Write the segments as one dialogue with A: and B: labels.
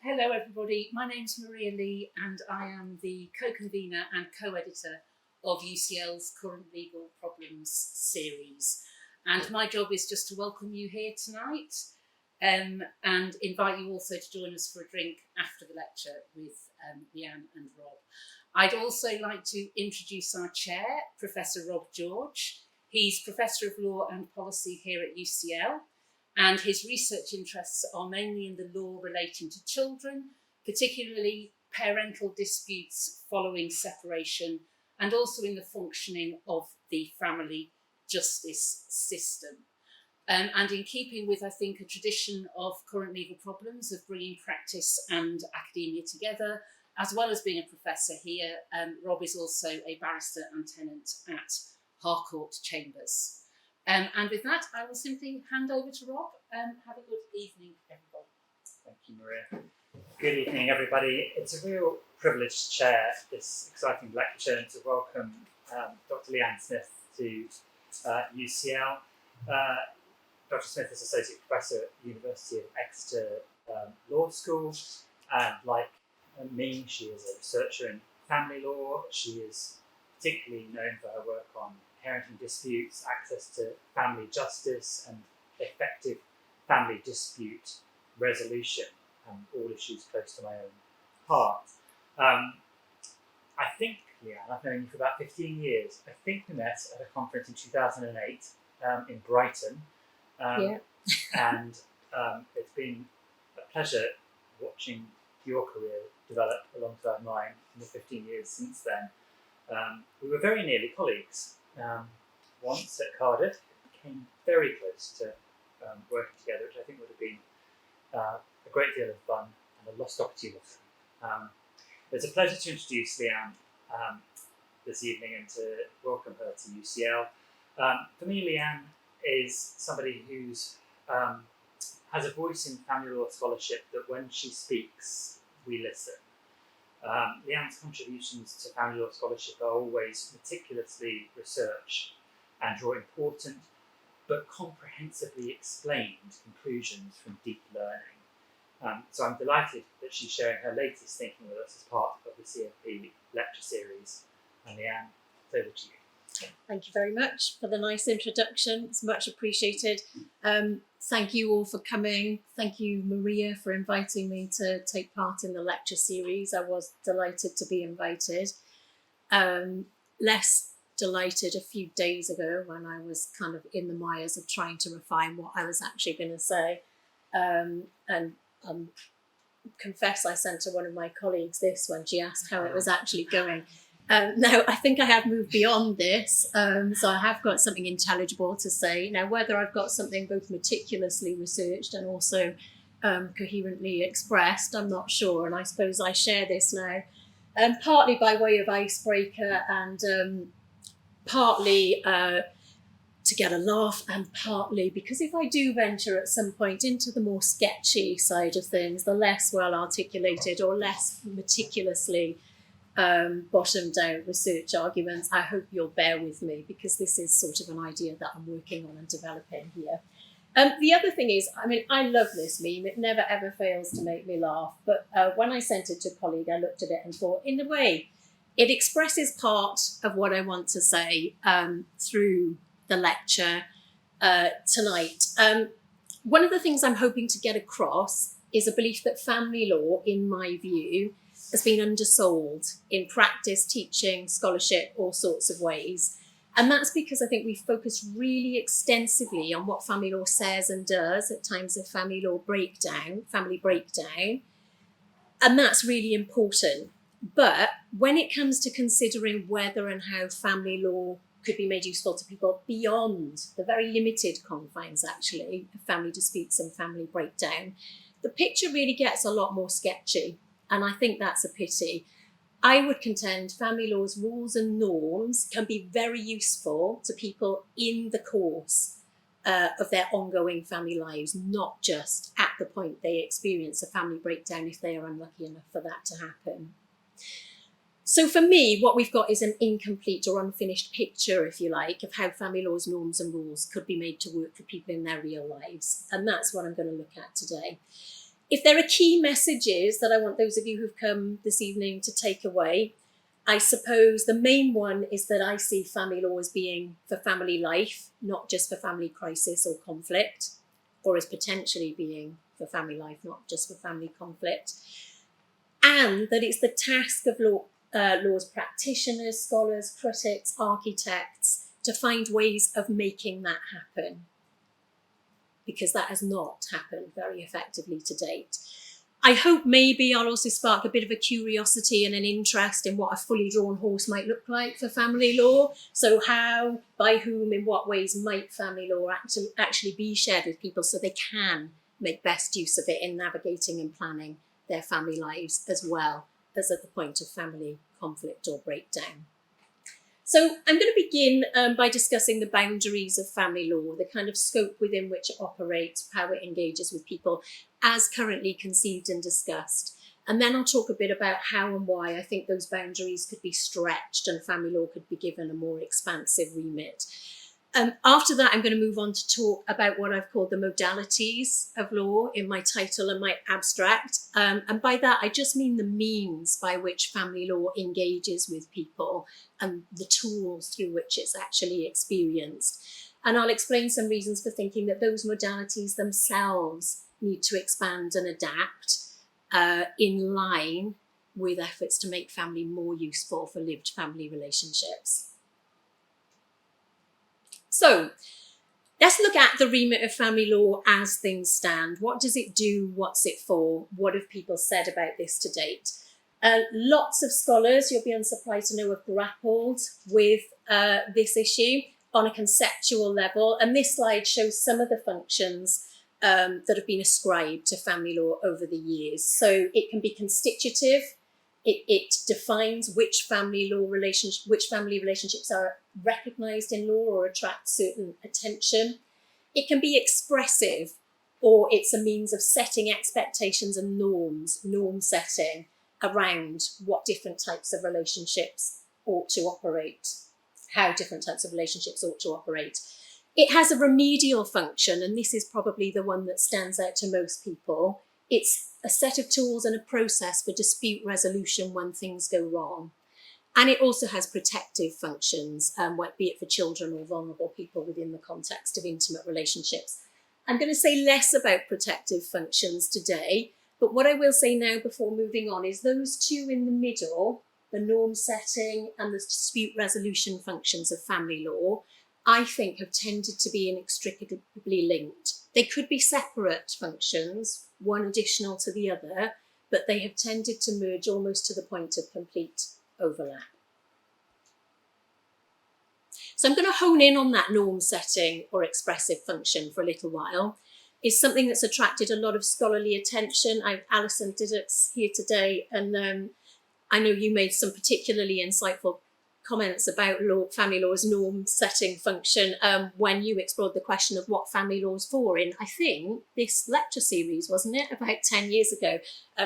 A: Hello everybody, my name's Maria Lee and I am the co-convener and co-editor of UCL's Current Legal Problems series. And my job is just to welcome you here tonight and invite you also to join us for a drink after the lecture with Leanne and Rob. I'd also like to introduce our chair, Professor Rob George. He's Professor of Law and Policy here at UCL. And his research interests are mainly in the law relating to children, particularly parental disputes following separation, and also in the functioning of the family justice system. And in keeping with, I think, a tradition of current legal problems of bringing practice and academia together, as well as being a professor here, Rob is also a barrister and tenant at Harcourt Chambers. And with that, I will simply hand over to Rob. Have a good evening, everybody.
B: Thank you, Maria. Good evening, everybody. It's a real privilege to chair this exciting lecture and to welcome Dr Leanne Smith to UCL. Dr Smith is Associate Professor at the University of Exeter Law School. And like me, she is a researcher in family law. She is particularly known for her work on parenting disputes, access to family justice and effective family dispute resolution, all issues close to my own heart. I think, Leanne, I've known you for about 15 years. I think we met at a conference in 2008 in Brighton. And it's been a pleasure watching your career develop alongside mine in the 15 years since then. We were very nearly colleagues. Once at Cardiff, it became very close to working together, which I think would have been a great deal of fun and a lost opportunity. It's a pleasure to introduce Leanne this evening and to welcome her to UCL. For me, Leanne is somebody who's has a voice in family law scholarship that when she speaks, we listen. Leanne's contributions to family law scholarship are always meticulously researched and draw important but comprehensively explained conclusions from deep learning. So I'm delighted that she's sharing her latest thinking with us as part of the CFP lecture series. And Leanne, it's over to you.
C: Thank you very much for the nice introduction. It's much appreciated. Thank you all for coming. Thank you, Maria, for inviting me to take part in the lecture series. I was delighted to be invited. Less delighted a few days ago when I was kind of in the mires of trying to refine what I was actually going to say. Confess I sent to one of my colleagues this when she asked how it was actually going. Now, I think I have moved beyond this, so I have got something intelligible to say. Now, whether I've got something both meticulously researched and also coherently expressed, I'm not sure, and I suppose I share this now, partly by way of icebreaker and partly to get a laugh, and partly because if I do venture at some point into the more sketchy side of things, the less well articulated or less meticulously bottomed out research arguments, I hope you'll bear with me because this is sort of an idea that I'm working on and developing here. The other thing is, I mean, I love this meme. It never ever fails to make me laugh. But when I sent it to a colleague, I looked at it and thought, in a way, it expresses part of what I want to say through the lecture tonight. One of the things I'm hoping to get across is a belief that family law, in my view, has been undersold in practice, teaching, scholarship, all sorts of ways. And that's because I think we focus really extensively on what family law says and does at times of family breakdown. And that's really important. But when it comes to considering whether and how family law could be made useful to people beyond the very limited confines, actually, of family disputes and family breakdown, the picture really gets a lot more sketchy. And I think that's a pity. I would contend family law's rules and norms can be very useful to people in the course of their ongoing family lives, not just at the point they experience a family breakdown if they are unlucky enough for that to happen. So for me, what we've got is an incomplete or unfinished picture, if you like, of how family law's norms and rules could be made to work for people in their real lives. And that's what I'm going to look at today. If there are key messages that I want those of you who've come this evening to take away, I suppose the main one is that I see family law as being for family life, not just for family crisis or conflict, or as potentially being for family life, not just for family conflict. And that it's the task of law's practitioners, scholars, critics, architects to find ways of making that happen, because that has not happened very effectively to date. I hope maybe I'll also spark a bit of a curiosity and an interest in what a fully drawn horse might look like for family law. So how, by whom, in what ways might family law actually be shared with people so they can make best use of it in navigating and planning their family lives, as well as at the point of family conflict or breakdown. So I'm going to begin by discussing the boundaries of family law, the kind of scope within which it operates, how it engages with people as currently conceived and discussed. And then I'll talk a bit about how and why I think those boundaries could be stretched and family law could be given a more expansive remit. After that, I'm going to move on to talk about what I've called the modalities of law in my title and my abstract. And by that, I just mean the means by which family law engages with people and the tools through which it's actually experienced. And I'll explain some reasons for thinking that those modalities themselves need to expand and adapt in line with efforts to make family more useful for lived family relationships. So let's look at the remit of family law as things stand. What does it do? What's it for? What have people said about this to date? Lots of scholars, you'll be unsurprised to know, have grappled with this issue on a conceptual level. And this slide shows some of the functions that have been ascribed to family law over the years. So it can be constitutive. It defines which family relationships are recognised in law or attract certain attention. It can be expressive, or it's a means of setting expectations and norms, norm setting around what different types of relationships ought to operate, how different types of relationships ought to operate. It has a remedial function, and this is probably the one that stands out to most people. It's a set of tools and a process for dispute resolution when things go wrong. And it also has protective functions, be it for children or vulnerable people within the context of intimate relationships. I'm going to say less about protective functions today, but what I will say now before moving on is those two in the middle, the norm setting and the dispute resolution functions of family law, I think have tended to be inextricably linked. They could be separate functions, one additional to the other, but they have tended to merge almost to the point of complete overlap. So I'm going to hone in on that norm setting or expressive function for a little while. It's something that's attracted a lot of scholarly attention. Alison Diddock's here today, and I know you made some particularly insightful comments about family law's norm setting function when you explored the question of what family law's for in, I think, this lecture series, wasn't it, about 10 years ago.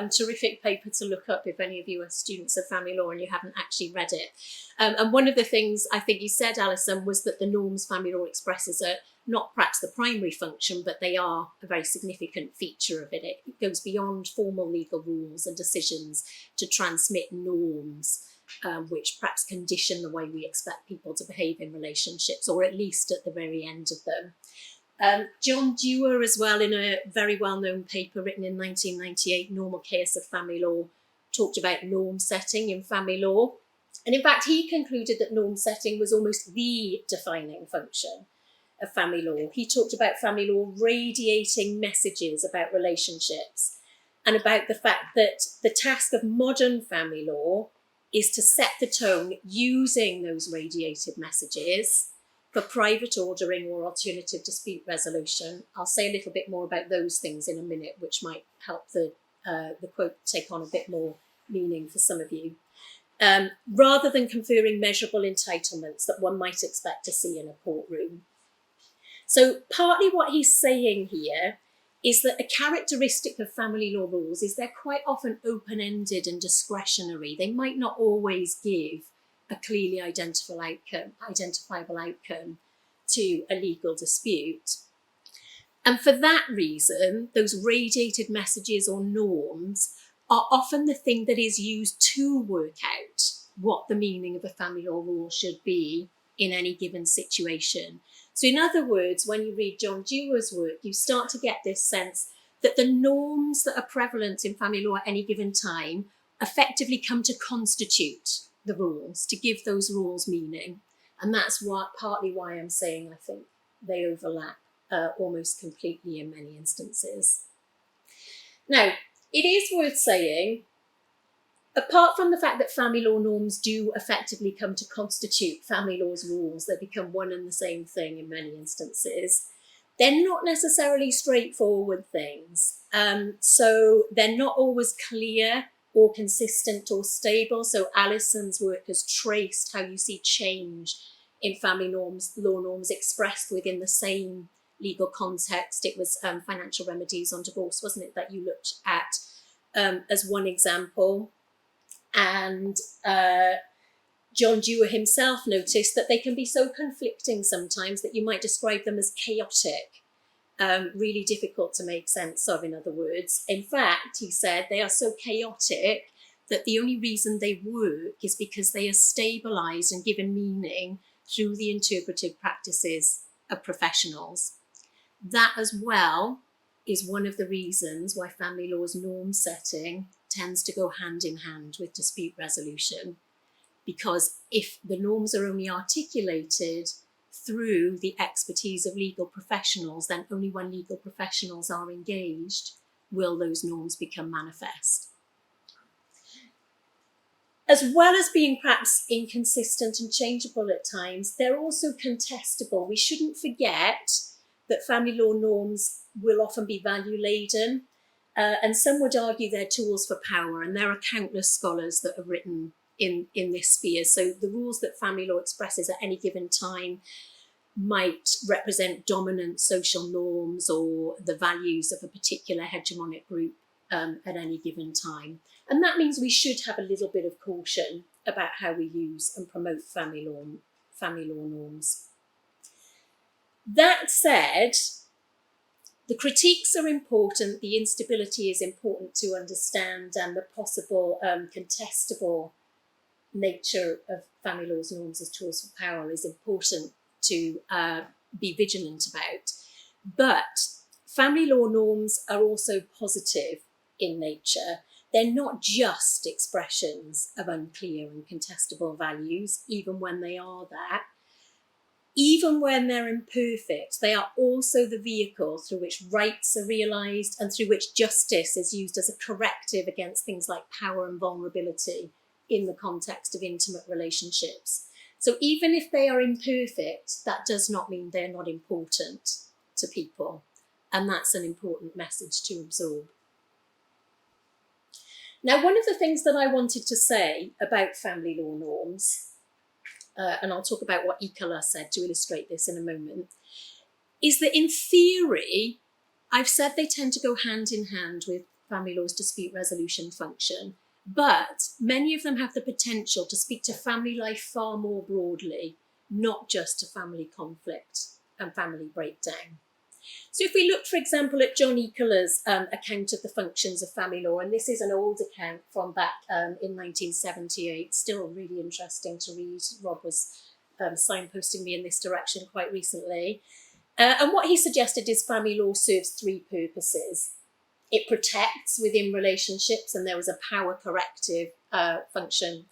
C: Terrific paper to look up if any of you are students of family law and you haven't actually read it. And one of the things I think you said, Alison, was that the norms family law expresses are not perhaps the primary function, but they are a very significant feature of it. It goes beyond formal legal rules and decisions to transmit norms, which perhaps condition the way we expect people to behave in relationships, or at least at the very end of them. John Dewar as well, in a very well-known paper written in 1998, Normal Chaos of Family Law, talked about norm setting in family law. And in fact, he concluded that norm setting was almost the defining function of family law. He talked about family law radiating messages about relationships and about the fact that the task of modern family law is to set the tone using those radiated messages for private ordering or alternative dispute resolution. I'll say a little bit more about those things in a minute, which might help the quote take on a bit more meaning for some of you. Rather than conferring measurable entitlements that one might expect to see in a courtroom. So partly what he's saying here is that a characteristic of family law rules is they're quite often open-ended and discretionary. They might not always give a clearly identifiable outcome to a legal dispute. And for that reason, those radiated messages or norms are often the thing that is used to work out what the meaning of a family law rule should be in any given situation. So in other words, when you read John Dewar's work, you start to get this sense that the norms that are prevalent in family law at any given time effectively come to constitute the rules, to give those rules meaning. And that's partly why I'm saying I think they overlap almost completely in many instances. Now, it is worth saying, apart from the fact that family law norms do effectively come to constitute family law's rules, they become one and the same thing in many instances, they're not necessarily straightforward things. So they're not always clear or consistent or stable. So Alison's work has traced how you see change in family law norms expressed within the same legal context. It was financial remedies on divorce, wasn't it, that you looked at as one example. And John Dewar himself noticed that they can be so conflicting sometimes that you might describe them as chaotic, really difficult to make sense of, in other words. In fact, he said they are so chaotic that the only reason they work is because they are stabilised and given meaning through the interpretive practices of professionals. That as well is one of the reasons why family law's norm setting tends to go hand in hand with dispute resolution. Because if the norms are only articulated through the expertise of legal professionals, then only when legal professionals are engaged will those norms become manifest. As well as being perhaps inconsistent and changeable at times, they're also contestable. We shouldn't forget that family law norms will often be value-laden, and some would argue they're tools for power, and there are countless scholars that have written in this sphere. So the rules that family law expresses at any given time might represent dominant social norms or the values of a particular hegemonic group at any given time. And that means we should have a little bit of caution about how we use and promote family law norms. That said, the critiques are important, the instability is important to understand, and the possible contestable nature of family law's norms as tools for power is important to be vigilant about. But family law norms are also positive in nature. They're not just expressions of unclear and contestable values, even when they are that. Even when they're imperfect, they are also the vehicle through which rights are realised and through which justice is used as a corrective against things like power and vulnerability in the context of intimate relationships. So even if they are imperfect, that does not mean they're not important to people. And that's an important message to absorb. Now, one of the things that I wanted to say about family law norms, and I'll talk about what Ikala said to illustrate this in a moment, is that in theory, I've said they tend to go hand in hand with family law's dispute resolution function, but many of them have the potential to speak to family life far more broadly, not just to family conflict and family breakdown. So if we look, for example, at John Ikala's account of the functions of family law, and this is an old account from back in 1978, still really interesting to read. Rob was signposting me in this direction quite recently. And what he suggested is family law serves three purposes. It protects within relationships, and there was a power corrective function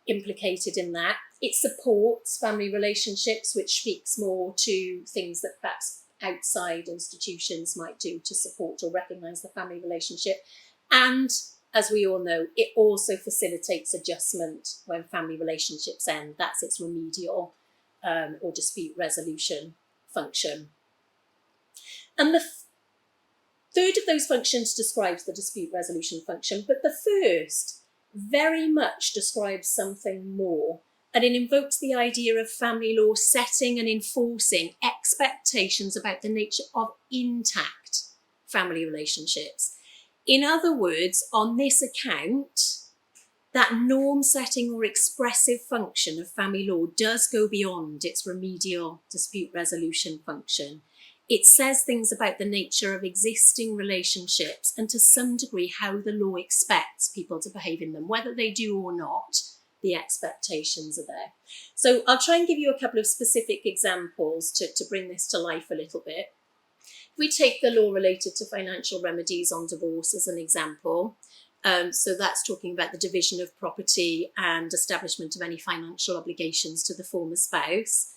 C: implicated in that. It supports family relationships, which speaks more to things that perhaps outside institutions might do to support or recognise the family relationship. And as we all know, it also facilitates adjustment when family relationships end. That's its remedial or dispute resolution function. And the third of those functions describes the dispute resolution function, but the first very much describes something more. And it invokes the idea of family law setting and enforcing expectations about the nature of intact family relationships. In other words, on this account, that norm setting or expressive function of family law does go beyond its remedial dispute resolution function. It says things about the nature of existing relationships and to some degree how the law expects people to behave in them. Whether they do or not, the expectations are there. So I'll try and give you a couple of specific examples to bring this to life a little bit. If we take the law related to financial remedies on divorce as an example, so that's talking about the division of property and establishment of any financial obligations to the former spouse.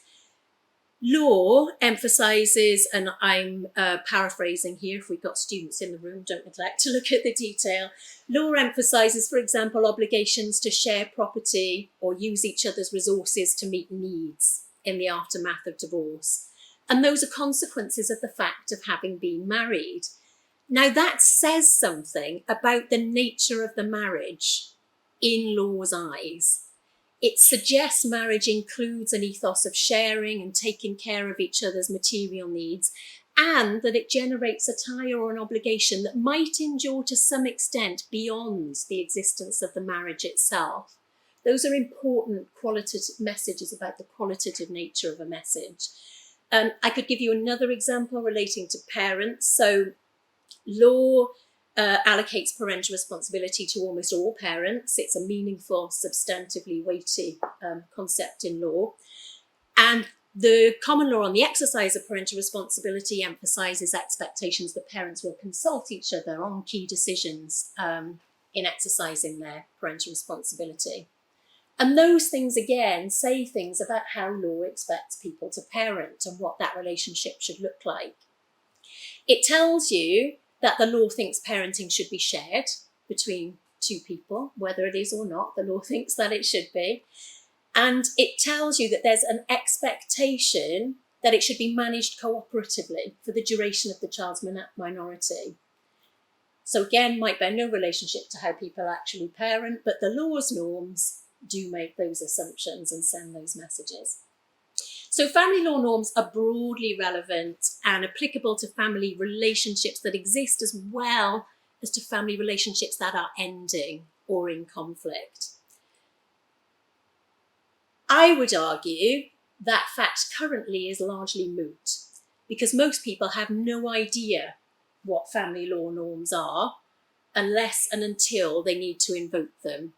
C: Law emphasises, and I'm paraphrasing here, if we've got students in the room, don't neglect to look at the detail. Law emphasises, for example, obligations to share property or use each other's resources to meet needs in the aftermath of divorce. And those are consequences of the fact of having been married. Now that says something about the nature of the marriage in law's eyes. It suggests marriage includes an ethos of sharing and taking care of each other's material needs, and that it generates a tie or an obligation that might endure to some extent beyond the existence of the marriage itself. Those are important qualitative messages about the qualitative nature of a message. I could give you another example relating to parents. So law allocates parental responsibility to almost all parents. It's a meaningful, substantively weighty concept in law. And the common law on the exercise of parental responsibility emphasises expectations that parents will consult each other on key decisions in exercising their parental responsibility. And those things, again, say things about how law expects people to parent and what that relationship should look like. It tells you that the law thinks parenting should be shared between two people, whether it is or not, the law thinks that it should be. And it tells you that there's an expectation that it should be managed cooperatively for the duration of the child's minority. So again, might bear no relationship to how people actually parent, but the law's norms do make those assumptions and send those messages. So family law norms are broadly relevant and applicable to family relationships that exist as well as to family relationships that are ending or in conflict. I would argue that fact currently is largely moot because most people have no idea what family law norms are unless and until they need to invoke them,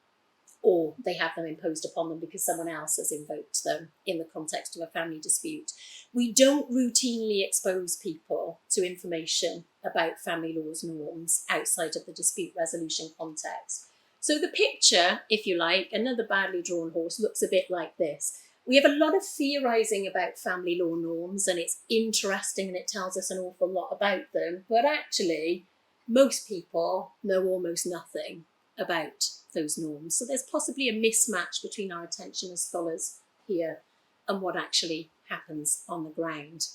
C: or they have them imposed upon them because someone else has invoked them in the context of a family dispute. We don't routinely expose people to information about family law's norms outside of the dispute resolution context. So the picture, if you like, another badly drawn horse, looks a bit like this. We have a lot of theorising about family law norms, and it's interesting and it tells us an awful lot about them, but actually most people know almost nothing about those norms. So there's possibly a mismatch between our attention as scholars here and what actually happens on the ground.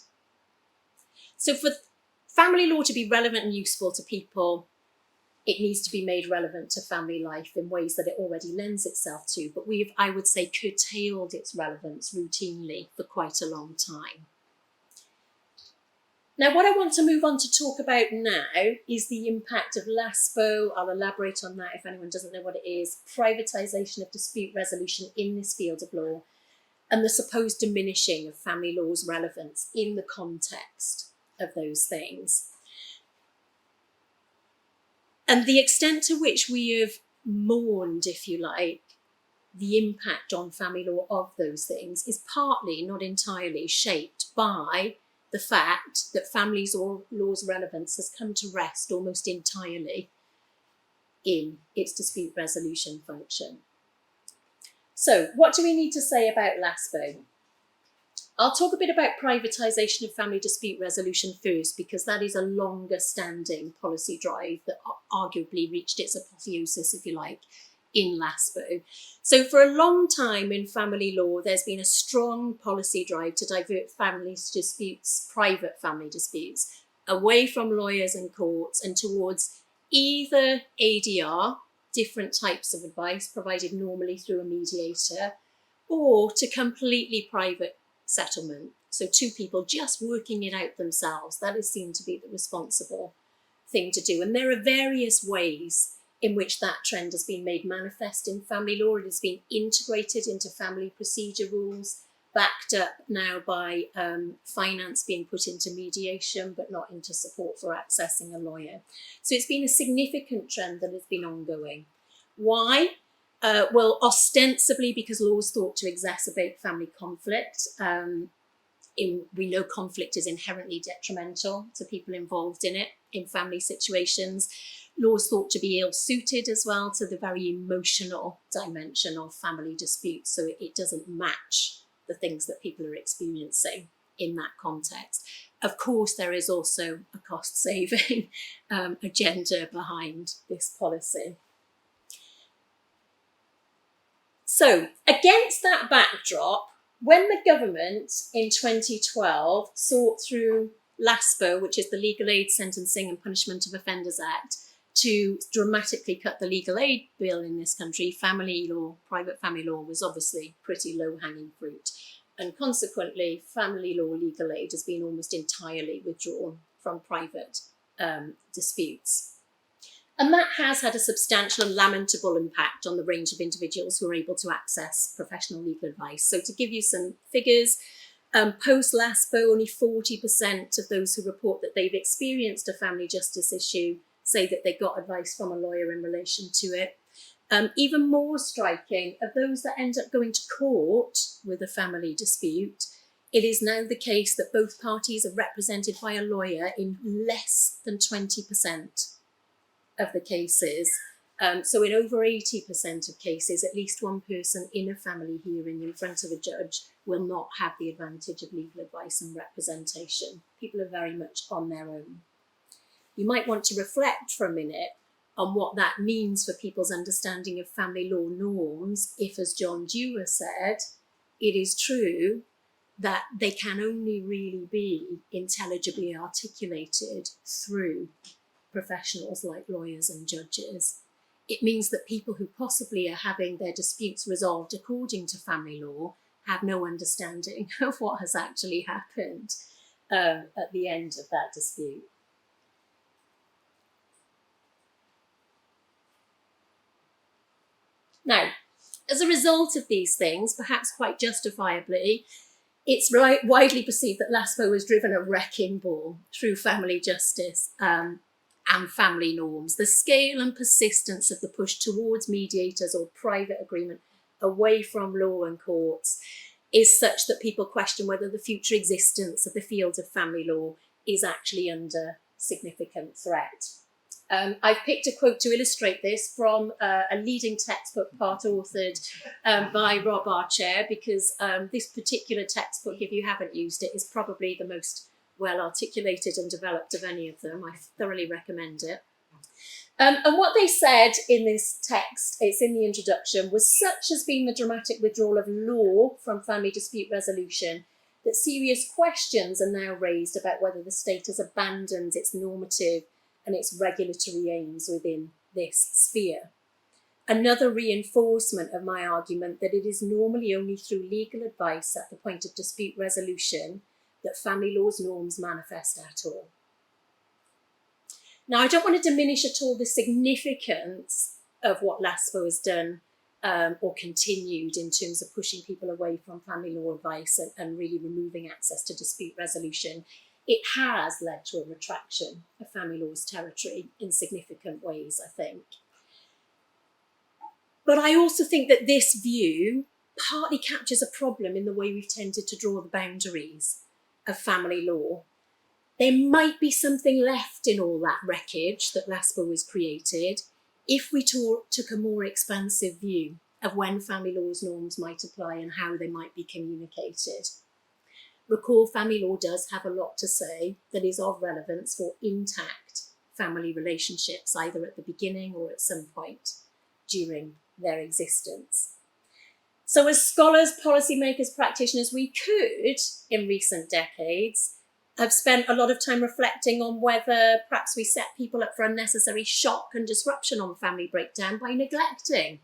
C: So for family law to be relevant and useful to people, it needs to be made relevant to family life in ways that it already lends itself to, but we've, I would say, curtailed its relevance routinely for quite a long time. Now, what I want to move on to talk about now is the impact of LASPO. I'll elaborate on that if anyone doesn't know what it is. Privatisation of dispute resolution in this field of law and the supposed diminishing of family law's relevance in the context of those things. And the extent to which we have mourned, if you like, the impact on family law of those things is partly, not entirely, shaped by the fact that family law's relevance has come to rest almost entirely in its dispute resolution function. So what do we need to say about LASPO? I'll talk a bit about privatisation of family dispute resolution first, because that is a longer standing policy drive that arguably reached its apotheosis, if you like, in LASPO. So for a long time in family law, there's been a strong policy drive to divert family disputes, private family disputes, away from lawyers and courts and towards either ADR, different types of advice provided normally through a mediator, or to completely private settlement. So two people just working it out themselves. That is seen to be the responsible thing to do. And there are various ways in which that trend has been made manifest in family law. It has been integrated into family procedure rules backed up now by finance being put into mediation, but not into support for accessing a lawyer. So it's been a significant trend that has been ongoing. Why? Well, ostensibly because law is thought to exacerbate family conflict. We know conflict is inherently detrimental to people involved in it, in family situations. Law is thought to be ill-suited as well to the very emotional dimension of family disputes, so it doesn't match the things that people are experiencing in that context. Of course, there is also a cost-saving agenda behind this policy. So, against that backdrop, when the government in 2012 sought through LASPO, which is the Legal Aid Sentencing and Punishment of Offenders Act, to dramatically cut the legal aid bill in this country, family law, private family law was obviously pretty low-hanging fruit. And consequently, family law legal aid has been almost entirely withdrawn from private disputes. And that has had a substantial and lamentable impact on the range of individuals who are able to access professional legal advice. So to give you some figures, post-LASPO, only 40% of those who report that they've experienced a family justice issue say that they got advice from a lawyer in relation to it. Even more striking, of those that end up going to court with a family dispute, it is now the case that both parties are represented by a lawyer in less than 20% of the cases. So in over 80% of cases, at least one person in a family hearing in front of a judge will not have the advantage of legal advice and representation. People are very much on their own. You might want to reflect for a minute on what that means for people's understanding of family law norms if, as John Dewar said, it is true that they can only really be intelligibly articulated through professionals like lawyers and judges. It means that people who possibly are having their disputes resolved according to family law have no understanding of what has actually happened at the end of that dispute. Now, as a result of these things, perhaps quite justifiably, it's widely perceived that LASPO has driven a wrecking ball through family justice and family norms. The scale and persistence of the push towards mediators or private agreement away from law and courts is such that people question whether the future existence of the field of family law is actually under significant threat. I've picked a quote to illustrate this from a leading textbook part authored by Rob Archer, because this particular textbook, if you haven't used it, is probably the most well articulated and developed of any of them. I thoroughly recommend it. And what they said in this text, it's in the introduction, was such has been the dramatic withdrawal of law from family dispute resolution that serious questions are now raised about whether the state has abandoned its normative and its regulatory aims within this sphere. Another reinforcement of my argument that it is normally only through legal advice at the point of dispute resolution that family law's norms manifest at all. Now, I don't want to diminish at all the significance of what LASPO has done or continued in terms of pushing people away from family law advice and really removing access to dispute resolution. It has led to a retraction of family law's territory in significant ways, I think. But I also think that this view partly captures a problem in the way we've tended to draw the boundaries of family law. There might be something left in all that wreckage that LASPO was created if we took a more expansive view of when family law's norms might apply and how they might be communicated. Recall, family law does have a lot to say that is of relevance for intact family relationships, either at the beginning or at some point during their existence. So as scholars, policymakers, practitioners, we could, in recent decades, have spent a lot of time reflecting on whether perhaps we set people up for unnecessary shock and disruption on family breakdown by neglecting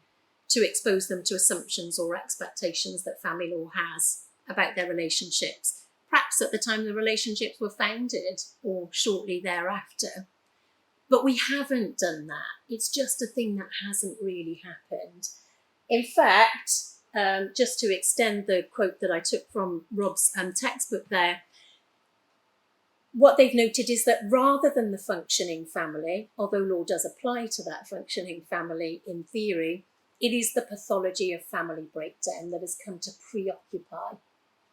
C: to expose them to assumptions or expectations that family law has about their relationships, perhaps at the time the relationships were founded or shortly thereafter. But we haven't done that. It's just a thing that hasn't really happened. In fact, just to extend the quote that I took from Rob's textbook there, what they've noted is that rather than the functioning family, although law does apply to that functioning family in theory, it is the pathology of family breakdown that has come to preoccupy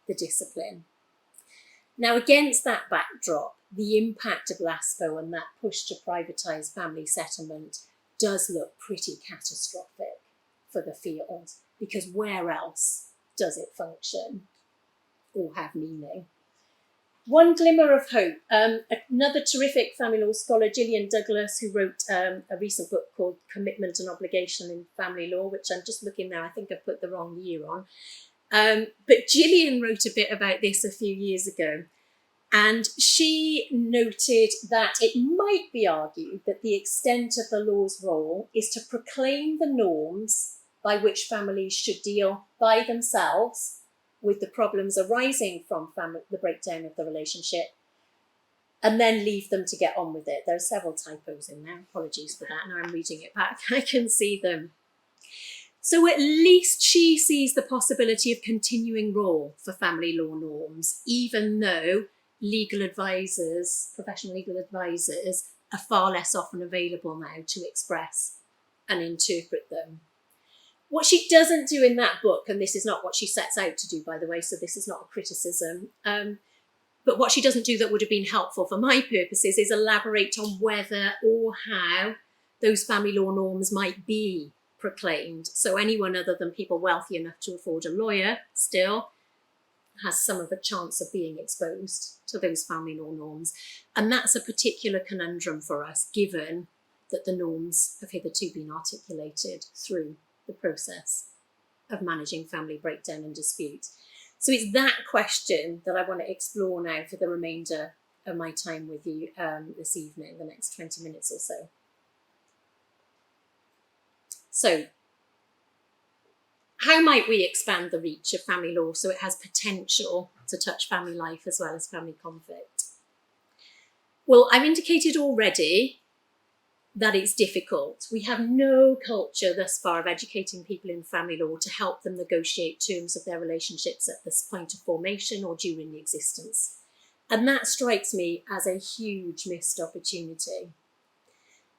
C: the discipline. Now, against that backdrop, the impact of LASPO and that push to privatise family settlement does look pretty catastrophic for the field, because where else does it function or have meaning? One glimmer of hope, another terrific family law scholar, Gillian Douglas, who wrote a recent book called Commitment and Obligation in Family Law, which I'm just looking now, I think I put the wrong year on. But Gillian wrote a bit about this a few years ago, and she noted that it might be argued that the extent of the law's role is to proclaim the norms by which families should deal by themselves with the problems arising from the breakdown of the relationship, and then leave them to get on with it. There are several typos in there, apologies for that. Now I'm reading it back, I can see them. So at least she sees the possibility of continuing role for family law norms, even though legal advisors, professional legal advisors, are far less often available now to express and interpret them. What she doesn't do in that book, and this is not what she sets out to do, by the way, so this is not a criticism, but what she doesn't do that would have been helpful for my purposes is elaborate on whether or how those family law norms might be proclaimed. So anyone other than people wealthy enough to afford a lawyer still has some of a chance of being exposed to those family law norms. And that's a particular conundrum for us, given that the norms have hitherto been articulated through the process of managing family breakdown and dispute. So it's that question that I want to explore now for the remainder of my time with you this evening, the next 20 minutes or so. So, how might we expand the reach of family law so it has potential to touch family life as well as family conflict? Well, I've indicated already that it's difficult. We have no culture thus far of educating people in family law to help them negotiate terms of their relationships at this point of formation or during the existence. And that strikes me as a huge missed opportunity.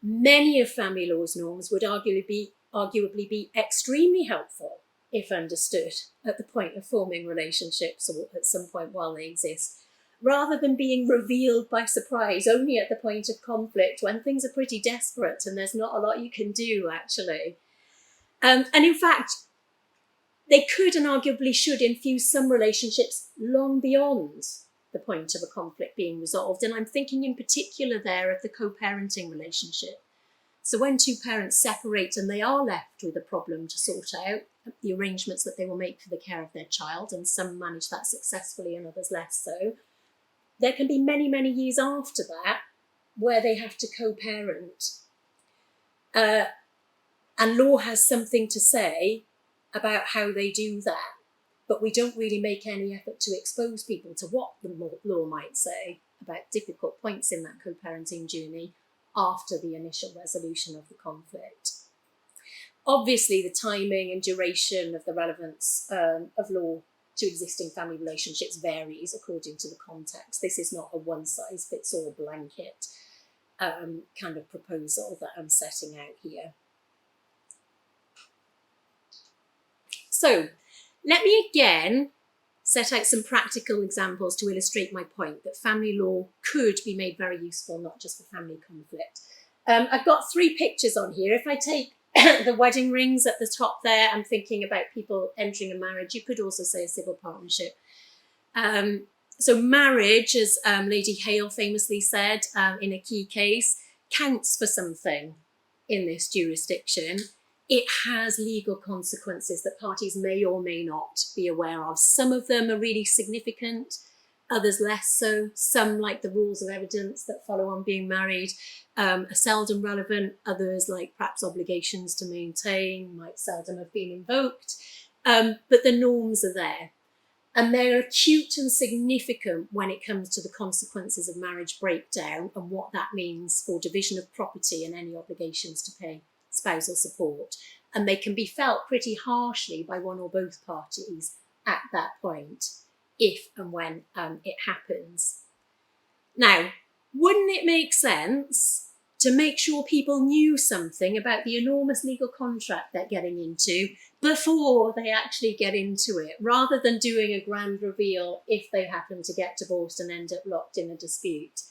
C: Many of family law's norms would arguably be extremely helpful if understood at the point of forming relationships or at some point while they exist, rather than being revealed by surprise only at the point of conflict when things are pretty desperate and there's not a lot you can do, actually. And in fact, they could and arguably should infuse some relationships long beyond the point of a conflict being resolved. And I'm thinking in particular there of the co-parenting relationship. So when two parents separate and they are left with a problem to sort out, the arrangements that they will make for the care of their child, and some manage that successfully and others less so, there can be many, many years after that where they have to co-parent. And law has something to say about how they do that, but we don't really make any effort to expose people to what the law might say about difficult points in that co-parenting journey after the initial resolution of the conflict. Obviously, the timing and duration of the relevance of law to existing family relationships varies according to the context. This is not a one-size-fits-all blanket kind of proposal that I'm setting out here. So let me again set out some practical examples to illustrate my point that family law could be made very useful, not just for family conflict. I've got 3 pictures on here. If I take the wedding rings at the top there, I'm thinking about people entering a marriage. You could also say a civil partnership. So marriage, as Lady Hale famously said in a key case, counts for something in this jurisdiction. It has legal consequences that parties may or may not be aware of. Some of them are really significant, others less so. Some, like the rules of evidence that follow on being married, are seldom relevant. Others, like perhaps obligations to maintain, might seldom have been invoked. But the norms are there. And they're acute and significant when it comes to the consequences of marriage breakdown and what that means for division of property and any obligations to pay spousal support. and they can be felt pretty harshly by one or both parties at that point, if and when it happens. Now, wouldn't it make sense to make sure people knew something about the enormous legal contract they're getting into before they actually get into it, rather than doing a grand reveal if they happen to get divorced and end up locked in a dispute?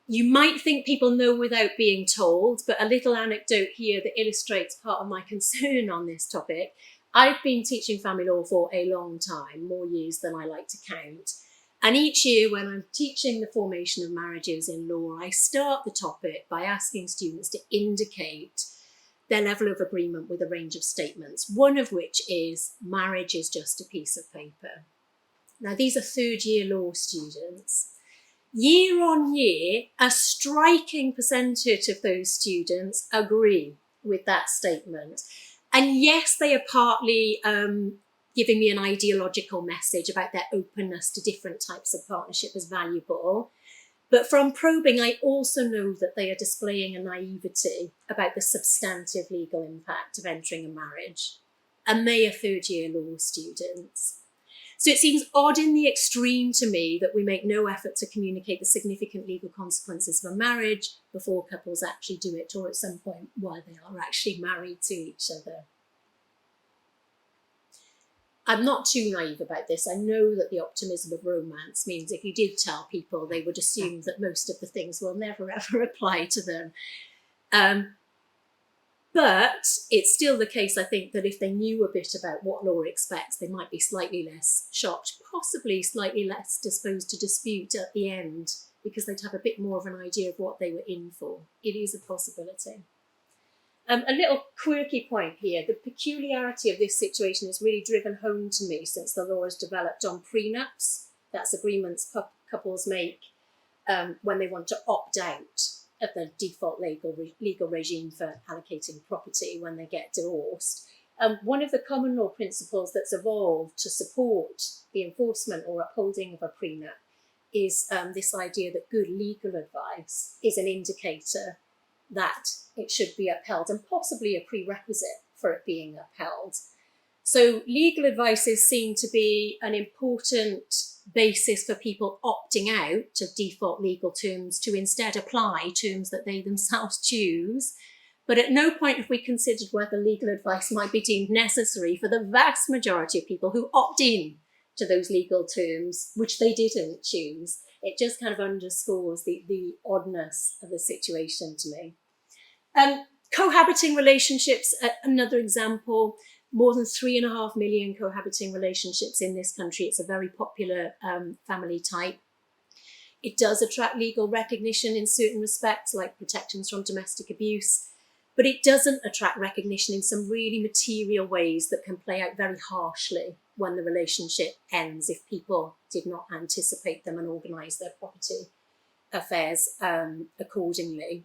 C: You might think people know without being told, but a little anecdote here that illustrates part of my concern on this topic. I've been teaching family law for a long time, more years than I like to count. And each year when I'm teaching the formation of marriages in law, I start the topic by asking students to indicate their level of agreement with a range of statements, one of which is marriage is just a piece of paper. Now, these are third-year law students. Year on year, a striking percentage of those students agree with that statement. And yes, they are partly giving me an ideological message about their openness to different types of partnership as valuable. But from probing, I also know that they are displaying a naivety about the substantive legal impact of entering a marriage. And they are third-year law students. So it seems odd in the extreme to me that we make no effort to communicate the significant legal consequences of a marriage before couples actually do it, or at some point while they are actually married to each other. I'm not too naive about this. I know that the optimism of romance means if you did tell people, they would assume that most of the things will never ever apply to them. But it's still the case, I think, that if they knew a bit about what law expects, they might be slightly less shocked, possibly slightly less disposed to dispute at the end, because they'd have a bit more of an idea of what they were in for. It is a possibility. A little quirky point here. The peculiarity of this situation is really driven home to me since the law has developed on prenups. That's agreements couples make when they want to opt out of the default legal regime for allocating property when they get divorced. One of the common law principles that's evolved to support the enforcement or upholding of a prenup is this idea that good legal advice is an indicator that it should be upheld, and possibly a prerequisite for it being upheld. So legal advice is seen to be an important basis for people opting out of default legal terms to instead apply terms that they themselves choose. But at no point have we considered whether legal advice might be deemed necessary for the vast majority of people who opt in to those legal terms, which they didn't choose. It just kind of underscores the oddness of the situation to me. Cohabiting relationships, another example. More than 3.5 million cohabiting relationships in this country. It's a very popular family type. It does attract legal recognition in certain respects, like protections from domestic abuse, but it doesn't attract recognition in some really material ways that can play out very harshly when the relationship ends if people did not anticipate them and organise their property affairs accordingly.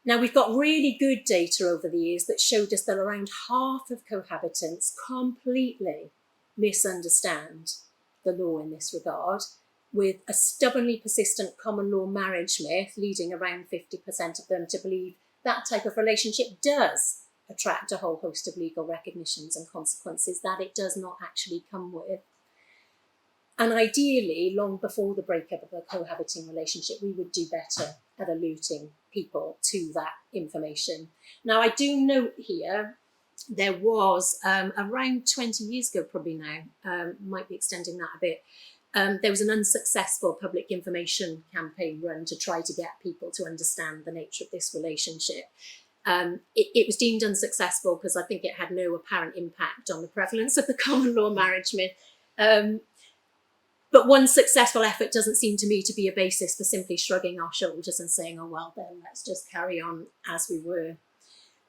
C: Now, we've got really good data over the years that showed us that around half of cohabitants completely misunderstand the law in this regard, with a stubbornly persistent common law marriage myth leading around 50% of them to believe that type of relationship does attract a whole host of legal recognitions and consequences that it does not actually come with. And ideally, long before the breakup of a cohabiting relationship, we would do better at alerting people to that information. Now, I do note here, there was around 20 years ago, probably now, might be extending that a bit, there was an unsuccessful public information campaign run to try to get people to understand the nature of this relationship. It was deemed unsuccessful because I think it had no apparent impact on the prevalence of the common law marriage myth. But one successful effort doesn't seem to me to be a basis for simply shrugging our shoulders and saying, oh, well, then let's just carry on as we were.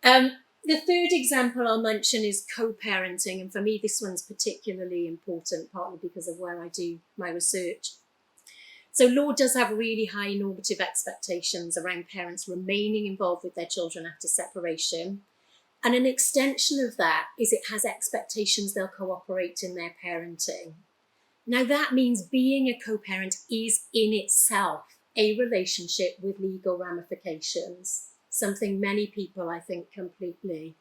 C: The third example I'll mention is co-parenting. And for me, this one's particularly important, partly because of where I do my research. So law does have really high normative expectations around parents remaining involved with their children after separation. And an extension of that is it has expectations they'll cooperate in their parenting. Now, that means being a co-parent is in itself a relationship with legal ramifications. something many people, I think, completely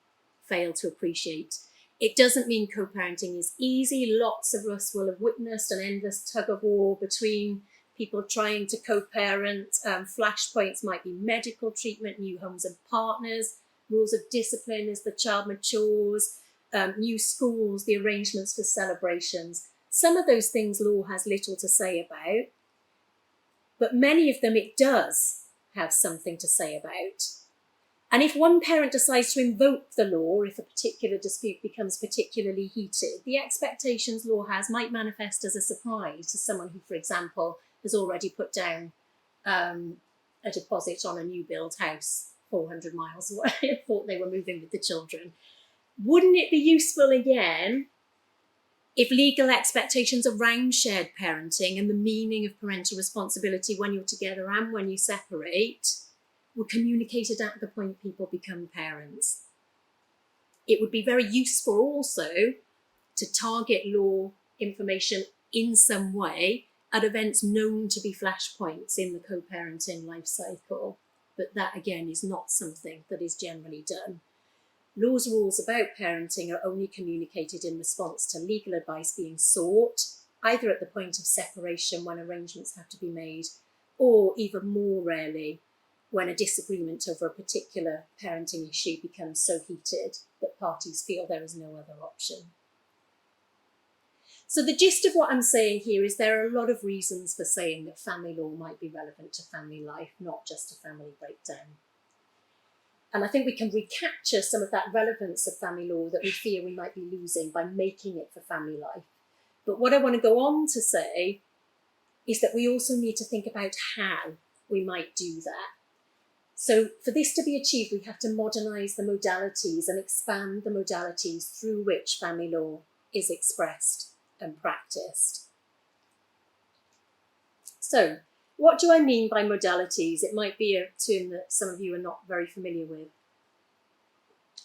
C: fail to appreciate. It doesn't mean co-parenting is easy. Lots of us will have witnessed an endless tug of war between people trying to co-parent. Flashpoints might be medical treatment, new homes and partners, rules of discipline as the child matures, new schools, the arrangements for celebrations. Some of those things law has little to say about, but many of them it does have something to say about. And if one parent decides to invoke the law, if a particular dispute becomes particularly heated, the expectations law has might manifest as a surprise to someone who, for example, has already put down a deposit on a new build house 400 miles away, thought they were moving with the children. Wouldn't it be useful again if legal expectations around shared parenting and the meaning of parental responsibility when you're together and when you separate were communicated at the point people become parents? It would be very useful also to target law information in some way at events known to be flashpoints in the co-parenting life cycle. But that, again, is not something that is generally done. Law's rules about parenting are only communicated in response to legal advice being sought, either at the point of separation when arrangements have to be made, or even more rarely, when a disagreement over a particular parenting issue becomes so heated that parties feel there is no other option. So the gist of what I'm saying here is there are a lot of reasons for saying that family law might be relevant to family life, not just a family breakdown. And I think we can recapture some of that relevance of family law that we fear we might be losing by making it for family life. But what I want to go on to say is that we also need to think about how we might do that. So for this to be achieved, we have to modernise the modalities and expand the modalities through which family law is expressed and practiced. So what do I mean by modalities? It might be a term that some of you are not very familiar with.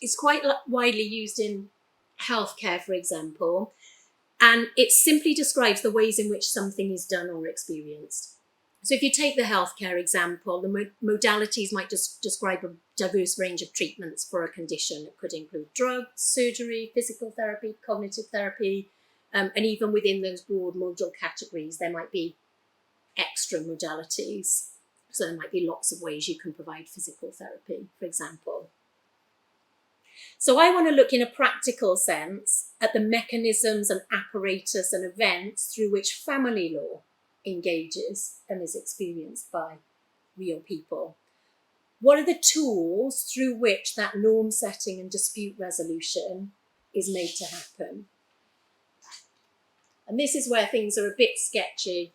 C: It's quite widely used in healthcare, for example, and it simply describes the ways in which something is done or experienced. So if you take the healthcare example, the modalities might just describe a diverse range of treatments for a condition. It could include drugs, surgery, physical therapy, cognitive therapy, and even within those broad modal categories, there might be extra modalities. So there might be lots of ways you can provide physical therapy, for example. So I want to look in a practical sense at the mechanisms and apparatus and events through which family law engages and is experienced by real people. What are the tools through which that norm setting and dispute resolution is made to happen? And this is where things are a bit sketchy,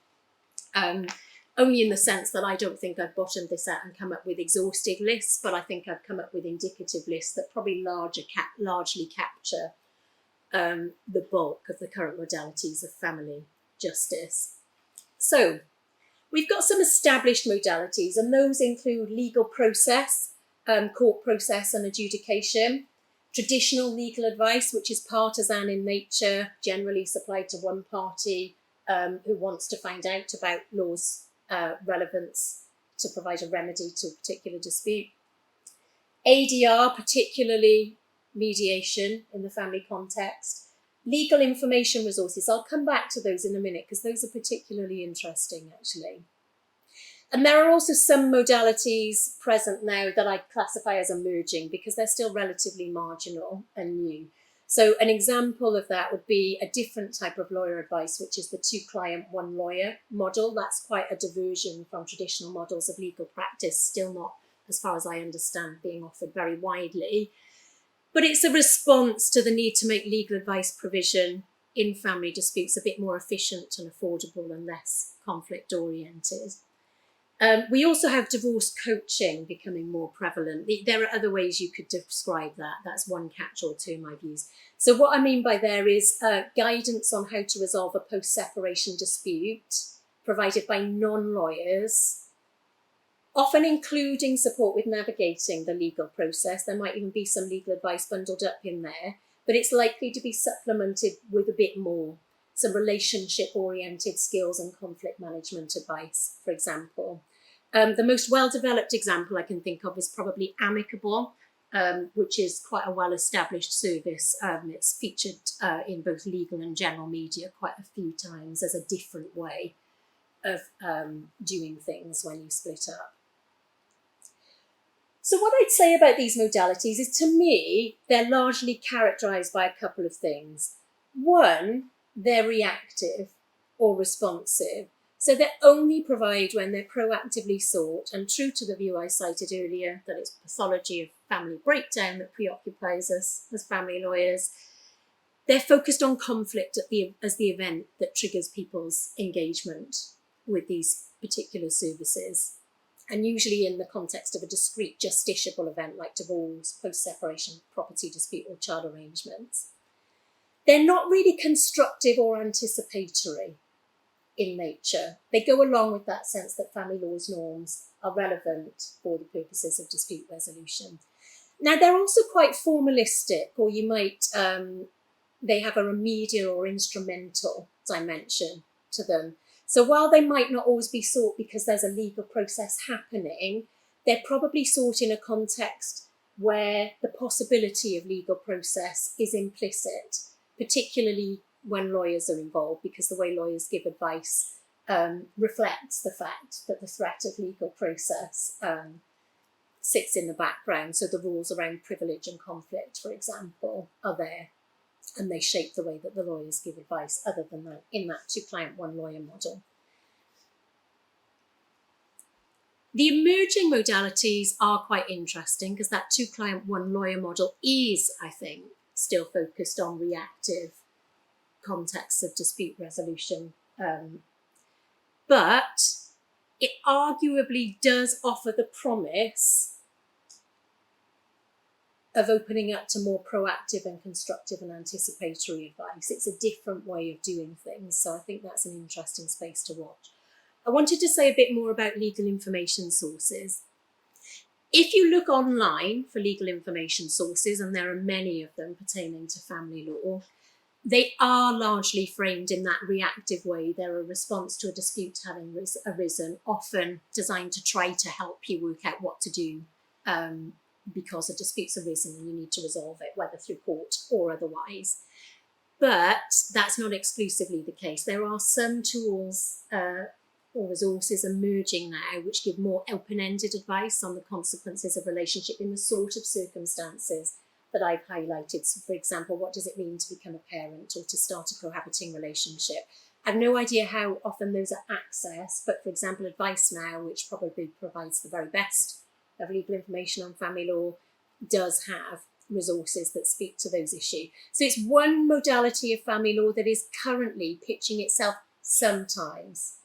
C: only in the sense that I don't think I've bottomed this out and come up with exhaustive lists, but I think I've come up with indicative lists that probably largely capture the bulk of the current modalities of family justice. So we've got some established modalities, and those include legal process, court process and adjudication, traditional legal advice, which is partisan in nature, generally supplied to one party who wants to find out about law's relevance to provide a remedy to a particular dispute. ADR, particularly mediation in the family context. Legal information resources, I'll come back to those in a minute because those are particularly interesting actually. And there are also some modalities present now that I classify as emerging because they're still relatively marginal and new. So an example of that would be a different type of lawyer advice, which is the 2-client, 1-lawyer model. That's quite a diversion from traditional models of legal practice, still not, as far as I understand, being offered very widely. But it's a response to the need to make legal advice provision in family disputes a bit more efficient and affordable and less conflict-oriented. We also have divorce coaching becoming more prevalent. There are other ways you could describe that. That's one catch-all term I've used. So what I mean by there is guidance on how to resolve a post-separation dispute provided by non-lawyers, often including support with navigating the legal process. There might even be some legal advice bundled up in there, but it's likely to be supplemented with a bit more, some relationship-oriented skills and conflict management advice, for example. The most well-developed example I can think of is probably amicable, which is quite a well-established service. It's featured in both legal and general media quite a few times as a different way of doing things when you split up. So what I'd say about these modalities is, to me, they're largely characterised by a couple of things. One, they're reactive or responsive. So they only provide when they're proactively sought, and true to the view I cited earlier, that it's pathology of family breakdown that preoccupies us as family lawyers. They're focused on conflict as the event that triggers people's engagement with these particular services, and usually in the context of a discrete justiciable event like divorce, post-separation, property dispute or child arrangements. They're not really constructive or anticipatory in nature. They go along with that sense that family law's norms are relevant for the purposes of dispute resolution. Now, they're also quite formalistic, or you might, they have a remedial or instrumental dimension to them. So while they might not always be sought because there's a legal process happening, they're probably sought in a context where the possibility of legal process is implicit, particularly when lawyers are involved, because the way lawyers give advice reflects the fact that the threat of legal process sits in the background. So the rules around privilege and conflict, for example, are there, and they shape the way that the lawyers give advice, other than that in that two-client, one-lawyer model. The emerging modalities are quite interesting because that two-client, one-lawyer model is, I think, still focused on reactive contexts of dispute resolution. But it arguably does offer the promise of opening up to more proactive and constructive and anticipatory advice. It's a different way of doing things, so I think that's an interesting space to watch. I wanted to say a bit more about legal information sources. If you look online for legal information sources, and there are many of them pertaining to family law, they are largely framed in that reactive way. They're a response to a dispute having arisen, often designed to try to help you work out what to do because a dispute's arisen and you need to resolve it, whether through court or otherwise. But that's not exclusively the case. There are some tools or resources emerging now which give more open-ended advice on the consequences of relationship in the sort of circumstances that I've highlighted. So, for example, what does it mean to become a parent or to start a cohabiting relationship? I have no idea how often those are accessed, but for example, Advice Now, which probably provides the very best of legal information on family law, does have resources that speak to those issues. So it's one modality of family law that is currently pitching itself sometimes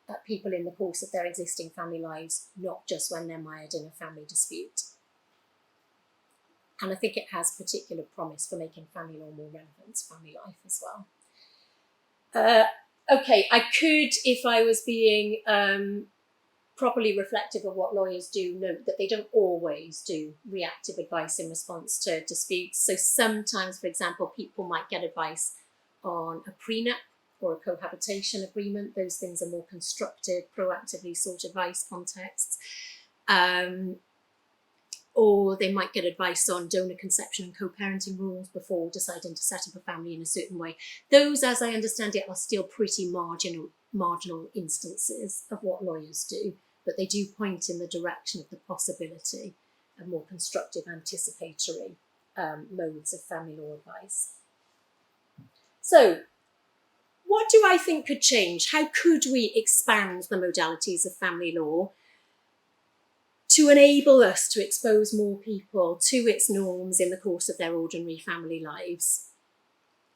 C: at people in the course of their existing family lives, not just when they're mired in a family dispute. And I think it has particular promise for making family law more relevant to family life as well. Okay, I could, if I was being properly reflective of what lawyers do, note that they don't always do reactive advice in response to disputes. So sometimes, for example, people might get advice on a prenup or a cohabitation agreement. Those things are more constructive, proactively sought advice contexts. Or they might get advice on donor conception and co-parenting rules before deciding to set up a family in a certain way. Those, as I understand it, are still pretty marginal instances of what lawyers do, but they do point in the direction of the possibility of more constructive, anticipatory modes of family law advice. So, what do I think could change? How could we expand the modalities of family law to enable us to expose more people to its norms in the course of their ordinary family lives?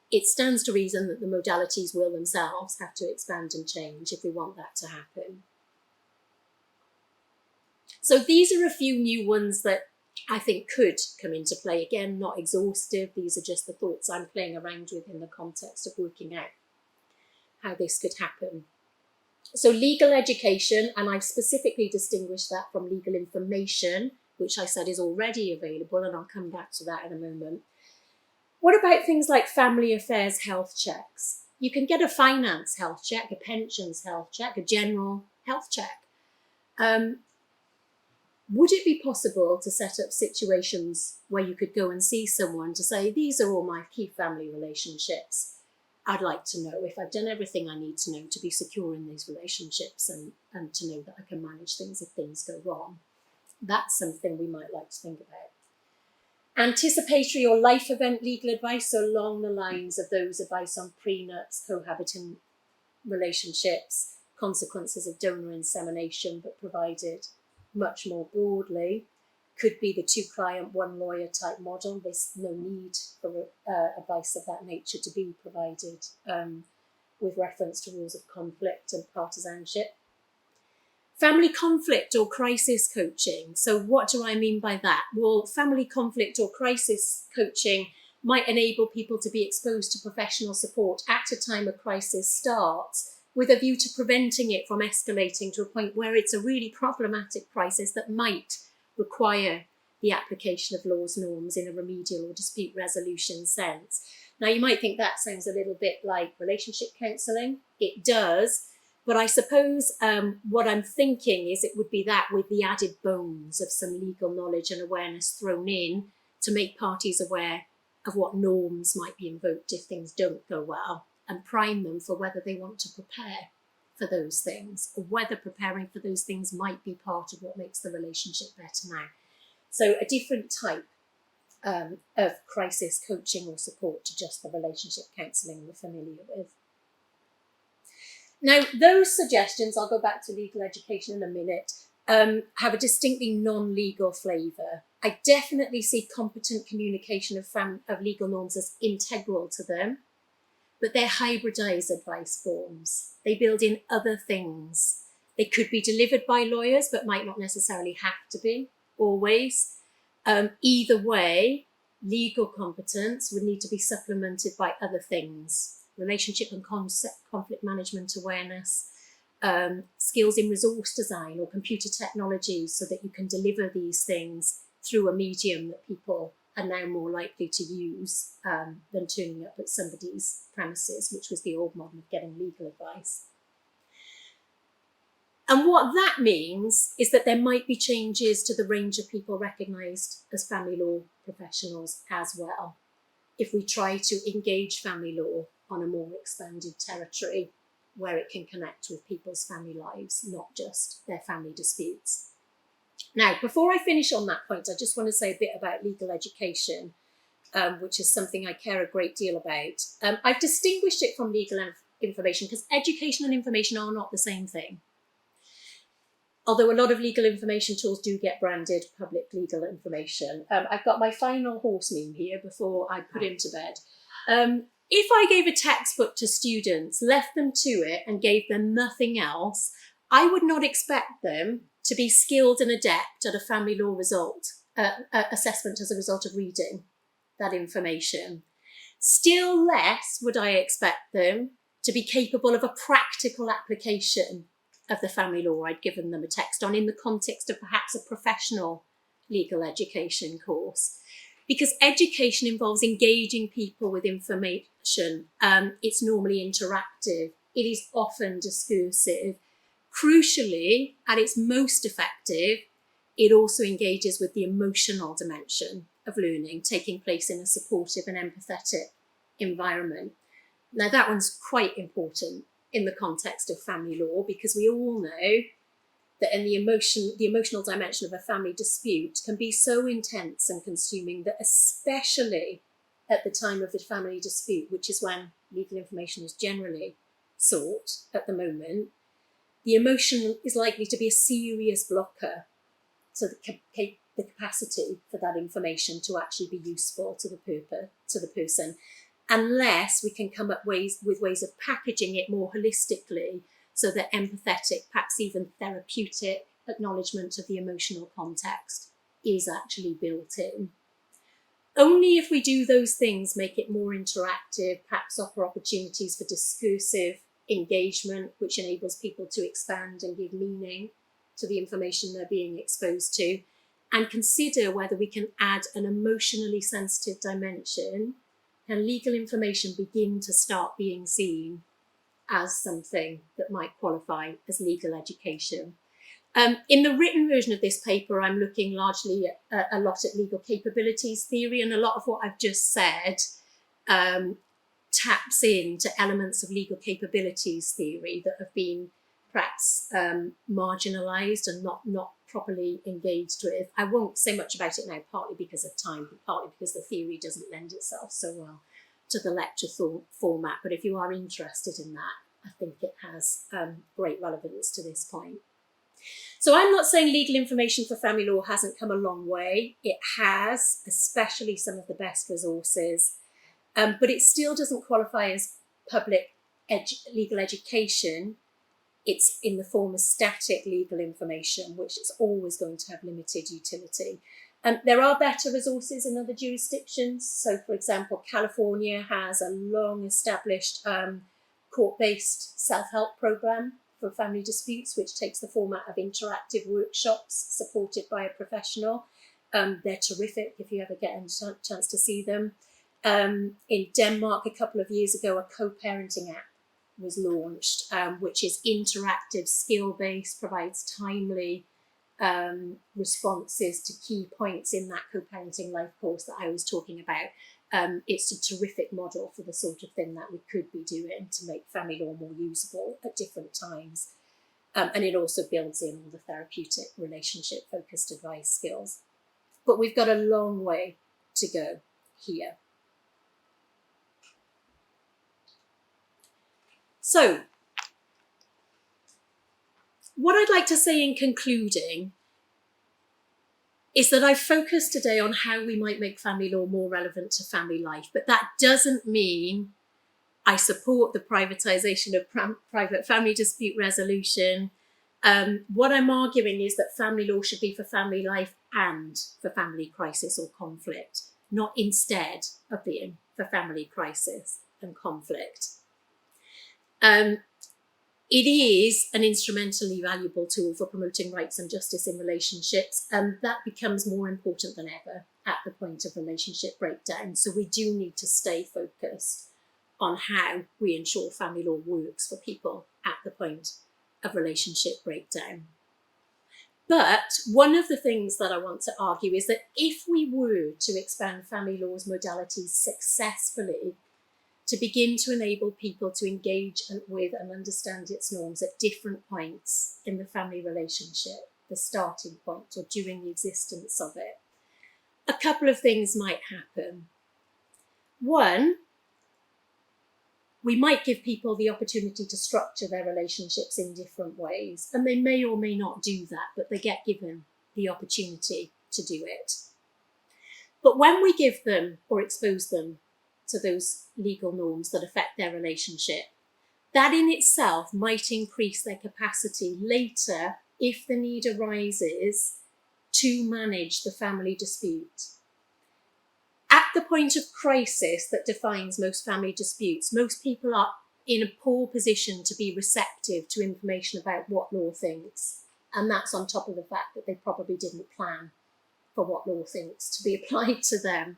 C: It stands to reason that the modalities will themselves have to expand and change if we want that to happen. So these are a few new ones that I think could come into play. Again, not exhaustive. These are just the thoughts I'm playing around with in the context of working out how this could happen. So legal education, and I've specifically distinguished that from legal information, which I said is already available, and I'll come back to that in a moment. What about things like family affairs health checks? You can get a finance health check, a pensions health check, a general health check. Would it be possible to set up situations where you could go and see someone to say, these are all my key family relationships. I'd like to know if I've done everything I need to know to be secure in these relationships and to know that I can manage things if things go wrong. That's something we might like to think about. Anticipatory or life event legal advice, so along the lines of those advice on prenups, cohabiting relationships, consequences of donor insemination, but provided much more broadly, could be the 2-client, 1-lawyer type model. There's no need for advice of that nature to be provided with reference to rules of conflict and partisanship. Family conflict or crisis coaching. So what do I mean by that? Well, family conflict or crisis coaching might enable people to be exposed to professional support at a time a crisis starts, with a view to preventing it from escalating to a point where it's a really problematic crisis that might require the application of laws, norms in a remedial or dispute resolution sense. Now, you might think that sounds a little bit like relationship counselling. It does, but I suppose what I'm thinking is it would be that with the added bones of some legal knowledge and awareness thrown in to make parties aware of what norms might be invoked if things don't go well, and prime them for whether they want to prepare for those things, or whether preparing for those things might be part of what makes the relationship better now. So a different type of crisis coaching or support to just the relationship counselling we're familiar with. Now, those suggestions, I'll go back to legal education in a minute, have a distinctly non-legal flavour. I definitely see competent communication of legal norms as integral to them, but they're hybridised advice forms. They build in other things. They could be delivered by lawyers, but might not necessarily have to be, always. Either way, legal competence would need to be supplemented by other things. Relationship and conflict management awareness, skills in resource design or computer technology, so that you can deliver these things through a medium that people are now more likely to use than turning up at somebody's premises, which was the old model of getting legal advice. And what that means is that there might be changes to the range of people recognised as family law professionals as well, if we try to engage family law on a more expanded territory where it can connect with people's family lives, not just their family disputes. Now, before I finish on that point, I just want to say a bit about legal education, which is something I care a great deal about. I've distinguished it from legal information because education and information are not the same thing. Although a lot of legal information tools do get branded public legal information. I've got my final horse meme here before I put him to bed. If I gave a textbook to students, left them to it and gave them nothing else, I would not expect them to be skilled and adept at a family law assessment as a result of reading that information. Still less would I expect them to be capable of a practical application of the family law I'd given them a text on in the context of perhaps a professional legal education course. Because education involves engaging people with information. It's normally interactive. It is often discursive. Crucially, at its most effective, it also engages with the emotional dimension of learning, taking place in a supportive and empathetic environment. Now, that one's quite important in the context of family law, because we all know that in the emotional dimension of a family dispute can be so intense and consuming that, especially at the time of the family dispute, which is when legal information is generally sought at the moment, the emotion is likely to be a serious blocker to the capacity for that information to actually be useful to the person, unless we can come up with ways of packaging it more holistically, so that empathetic, perhaps even therapeutic acknowledgement of the emotional context is actually built in. Only if we do those things, make it more interactive, perhaps offer opportunities for discursive engagement, which enables people to expand and give meaning to the information they're being exposed to, and consider whether we can add an emotionally sensitive dimension, can legal information begin to start being seen as something that might qualify as legal education. In the written version of this paper, I'm looking largely at a lot at legal capabilities theory, and a lot of what I've just said taps into elements of legal capabilities theory that have been perhaps marginalised and not properly engaged with. I won't say much about it now, partly because of time, but partly because the theory doesn't lend itself so well to the lecture format. But if you are interested in that, I think it has great relevance to this point. So I'm not saying legal information for family law hasn't come a long way. It has, especially some of the best resources, but it still doesn't qualify as public legal education. It's in the form of static legal information, which is always going to have limited utility. There are better resources in other jurisdictions. So, for example, California has a long-established court-based self-help program for family disputes, which takes the format of interactive workshops supported by a professional. They're terrific if you ever get a chance to see them. In Denmark, a couple of years ago, a co-parenting app was launched, which is interactive, skill-based, provides timely responses to key points in that co-parenting life course that I was talking about. It's a terrific model for the sort of thing that we could be doing to make family law more usable at different times. And it also builds in all the therapeutic relationship-focused advice skills. But we've got a long way to go here. So, what I'd like to say in concluding is that I've focused today on how we might make family law more relevant to family life, but that doesn't mean I support the privatisation of private family dispute resolution. What I'm arguing is that family law should be for family life and for family crisis or conflict, not instead of being for family crisis and conflict. It is an instrumentally valuable tool for promoting rights and justice in relationships, and that becomes more important than ever at the point of relationship breakdown. So we do need to stay focused on how we ensure family law works for people at the point of relationship breakdown. But one of the things that I want to argue is that if we were to expand family law's modalities successfully, to begin to enable people to engage with and understand its norms at different points in the family relationship, the starting point or during the existence of it, a couple of things might happen. One, we might give people the opportunity to structure their relationships in different ways, and they may or may not do that, but they get given the opportunity to do it. But when we give them or expose them to those legal norms that affect their relationship, that in itself might increase their capacity later, if the need arises, to manage the family dispute. At the point of crisis that defines most family disputes, most people are in a poor position to be receptive to information about what law thinks. And that's on top of the fact that they probably didn't plan for what law thinks to be applied to them.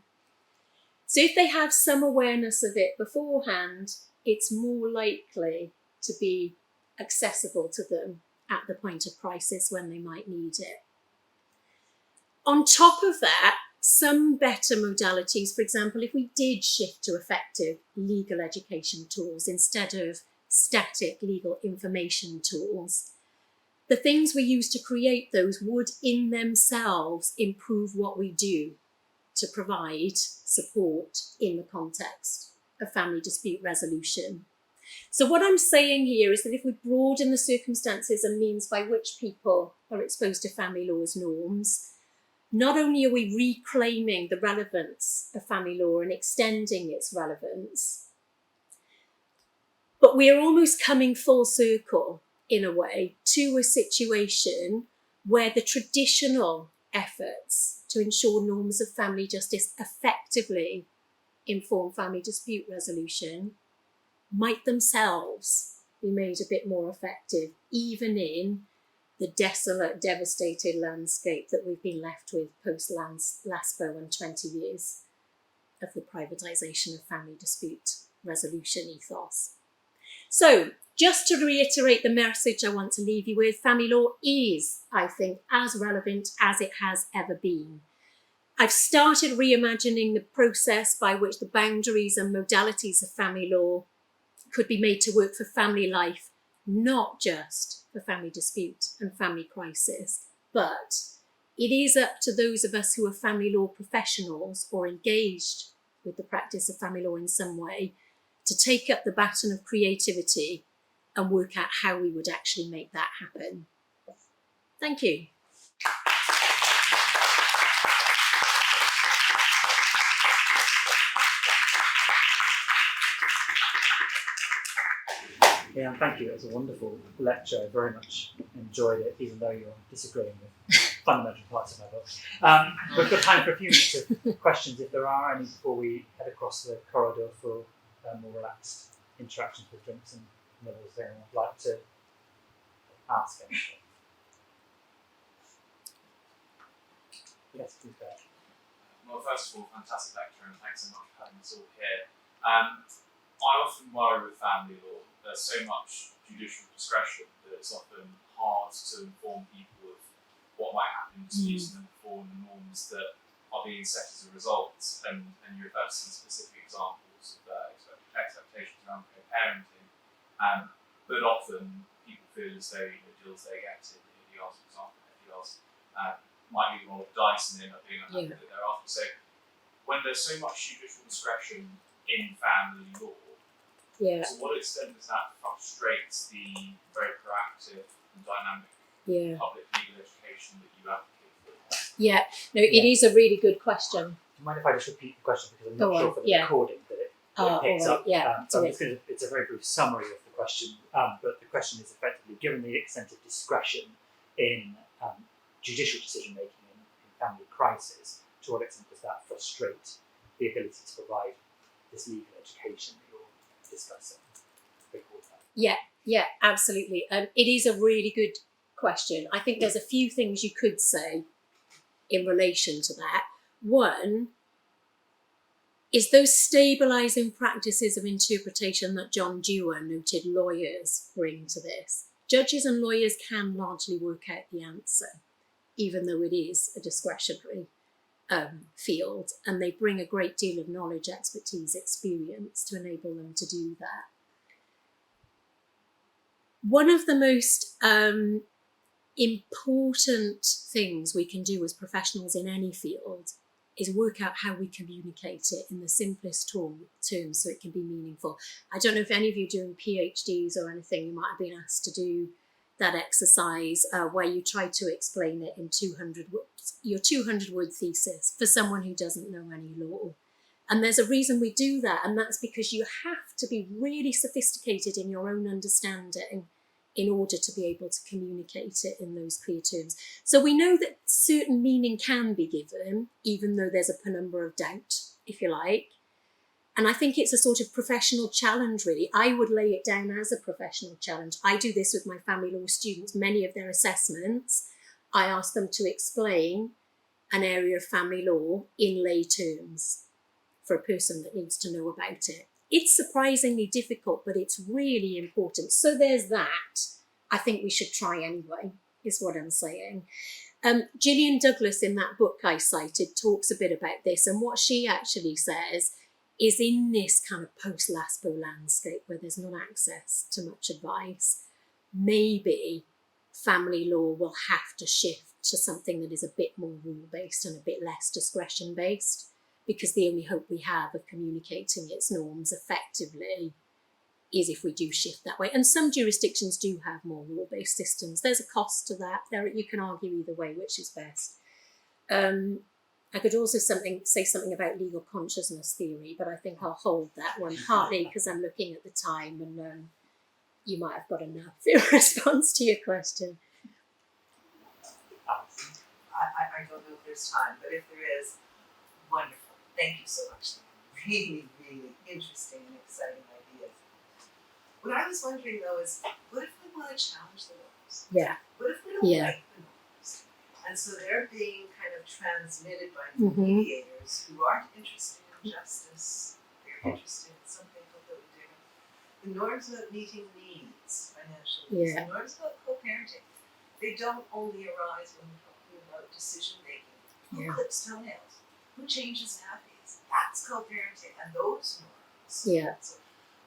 C: So if they have some awareness of it beforehand, it's more likely to be accessible to them at the point of crisis when they might need it. On top of that, some better modalities, for example, if we did shift to effective legal education tools instead of static legal information tools, the things we use to create those would in themselves improve what we do to provide support in the context of family dispute resolution. So what I'm saying here is that if we broaden the circumstances and means by which people are exposed to family law's norms, not only are we reclaiming the relevance of family law and extending its relevance, but we are almost coming full circle, in a way, to a situation where the traditional efforts to ensure norms of family justice effectively inform family dispute resolution might themselves be made a bit more effective, even in the desolate, devastated landscape that we've been left with post-LASPO and 20 years of the privatisation of family dispute resolution ethos. So Just to reiterate the message I want to leave you with, family law is, I think, as relevant as it has ever been. I've started reimagining the process by which the boundaries and modalities of family law could be made to work for family life, not just for family dispute and family crisis, but it is up to those of us who are family law professionals or engaged with the practice of family law in some way to take up the baton of creativity and work out how we would actually make that happen. Thank you.
B: Yeah, and thank you. It was a wonderful lecture. I very much enjoyed it, even though you're disagreeing with fundamental parts of my book. We've got time for a few minutes of questions, if there are any, before we head across the corridor for more relaxed interactions with drinks and nibbles. There, I'd like to ask anything. Yes, please go ahead.
D: Well, first of all, fantastic lecture, and thanks so much for having us all here. I often worry with family law. There's so much judicial discretion that it's often hard to inform people of what might happen in disputes and inform the norms that are being set as a result. And you refer to some specific examples of expectations around co-parenting. But often people feel as though the deals they get in the EDRs, for example, EDRs, might be roll of dice and they end up being unhappy that they're after. So when there's so much judicial discretion in family law, to what extent does that frustrate the very proactive and dynamic public legal education that you advocate for?
C: It is a really good question.
B: Do you mind if I just repeat the question, because I'm not sure for the recording that it picks up. So it's a very brief summary of the question, but the question is effectively, given the extent of discretion in judicial decision making in family crisis, to what extent does that frustrate the ability to provide this legal education that you're discussing?
C: Yeah, absolutely. It is a really good question. I think there's a few things you could say in relation to that. One is those stabilising practices of interpretation that John Dewar noted lawyers bring to this. Judges and lawyers can largely work out the answer, even though it is a discretionary field, and they bring a great deal of knowledge, expertise, experience to enable them to do that. One of the most important things we can do as professionals in any field is work out how we communicate it in the simplest terms so it can be meaningful. I don't know if any of you doing PhDs or anything, you might have been asked to do that exercise where you try to explain it in 200 words, your 200-word thesis for someone who doesn't know any law. And there's a reason we do that, and that's because you have to be really sophisticated in your own understanding in order to be able to communicate it in those clear terms. So we know that certain meaning can be given, even though there's a penumbra of doubt, if you like. And I think it's a sort of professional challenge, really. I would lay it down as a professional challenge. I do this with my family law students. Many of their assessments, I ask them to explain an area of family law in lay terms for a person that needs to know about it. It's surprisingly difficult, but it's really important. So there's that. I think we should try anyway, is what I'm saying. Gillian Douglas, in that book I cited, talks a bit about this. And what she actually says is, in this kind of post-LASPO landscape where there's not access to much advice, maybe family law will have to shift to something that is a bit more rule-based and a bit less discretion-based, because the only hope we have of communicating its norms effectively is if we do shift that way. And some jurisdictions do have more rule-based systems. There's a cost to that. You can argue either way, which is best. I could also say something about legal consciousness theory, but I think I'll hold that one, partly because I'm looking at the time and you might have got enough in response to your question.
E: I don't know if there's time, but if there is, wonderful. Thank you so much. Really, really interesting and exciting ideas. What I was wondering though is, what if we want to challenge the norms?
C: Yeah.
E: What if we don't like the norms? And so they're being kind of transmitted by mediators who aren't interested in justice. They're interested in something completely different. The norms about meeting needs needs, financial needs,
C: Yeah.
E: and norms about co-parenting. They don't only arise when we're talking about decision making. Who
C: Yeah.
E: clips toenails? Who changes nappies? That's co-parenting, and those norms.
C: Yeah.
E: So,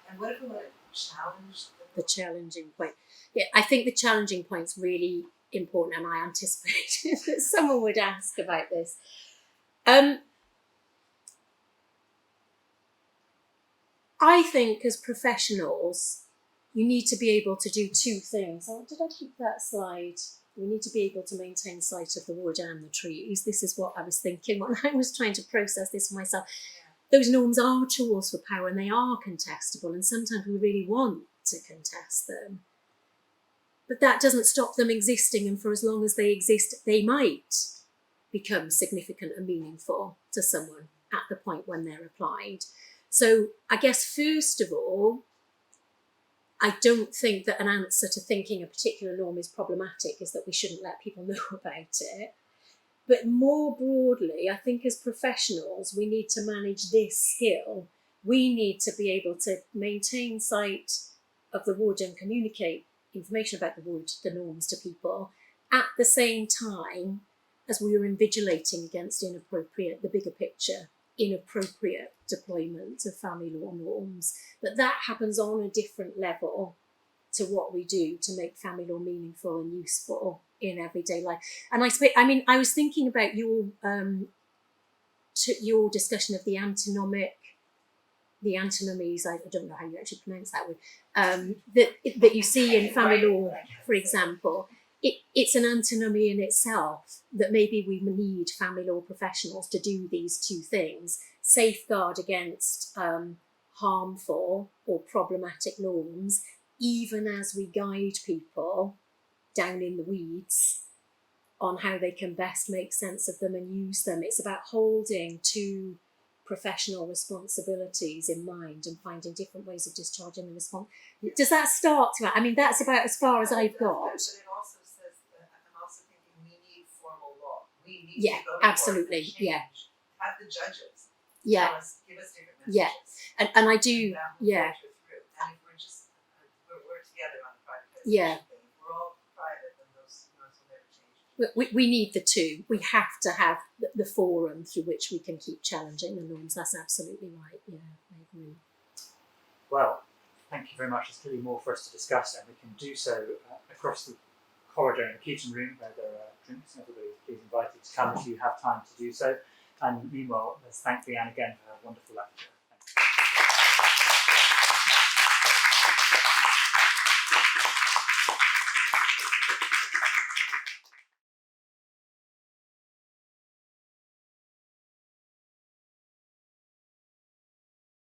E: and what if we want to challenge
C: The challenging point. Yeah, I think the challenging point's really important, and I anticipated that someone would ask about this. I think as professionals, you need to be able to do two things. Oh, did I keep that slide? We need to be able to maintain sight of the wood and the trees. This is what I was thinking when I was trying to process this for myself. Those norms are tools for power and they are contestable, and sometimes we really want to contest them. But that doesn't stop them existing, and for as long as they exist, they might become significant and meaningful to someone at the point when they're applied. So I guess, first of all, I don't think that an answer to thinking a particular norm is problematic is that we shouldn't let people know about it. But more broadly, I think as professionals, we need to manage this skill. We need to be able to maintain sight of the wood and communicate information about the wood, the norms to people, at the same time as we are invigilating against the bigger picture, inappropriate deployment of family law norms. But that happens on a different level to what we do to make family law meaningful and useful in everyday life. And I was thinking about your discussion of the antinomies, I don't know how you actually pronounce that word, that you see in family law, for example. It's an antinomy in itself that maybe we need family law professionals to do these two things: safeguard against harmful or problematic norms, even as we guide people down in the weeds on how they can best make sense of them and use them. It's about holding two professional responsibilities in mind and finding different ways of discharging the response. Does that start to? I mean, that's about as far as I've got.
E: But it also says that I'm also thinking we need formal law. We need
C: Yeah,
E: to go to
C: absolutely,
E: court and
C: yeah.
E: change. Have the judges
C: Yeah,
E: tell us, give us different messages.
C: yeah. And I do,
E: And that will
C: yeah.
E: filter through. And if we're just we're together on the privatization
C: Yeah.
E: thing. If we're all private, then those norms will never change.
C: We need the two. We have to have the forum through which we can keep challenging the norms. That's absolutely right. Yeah, I agree.
B: Well, thank you very much. There's clearly more for us to discuss, and we can do so across the corridor in the kitchen room where there are drinks. Everybody is please invited to come if you have time to do so. And meanwhile, let's thank Leanne again for her wonderful lecture.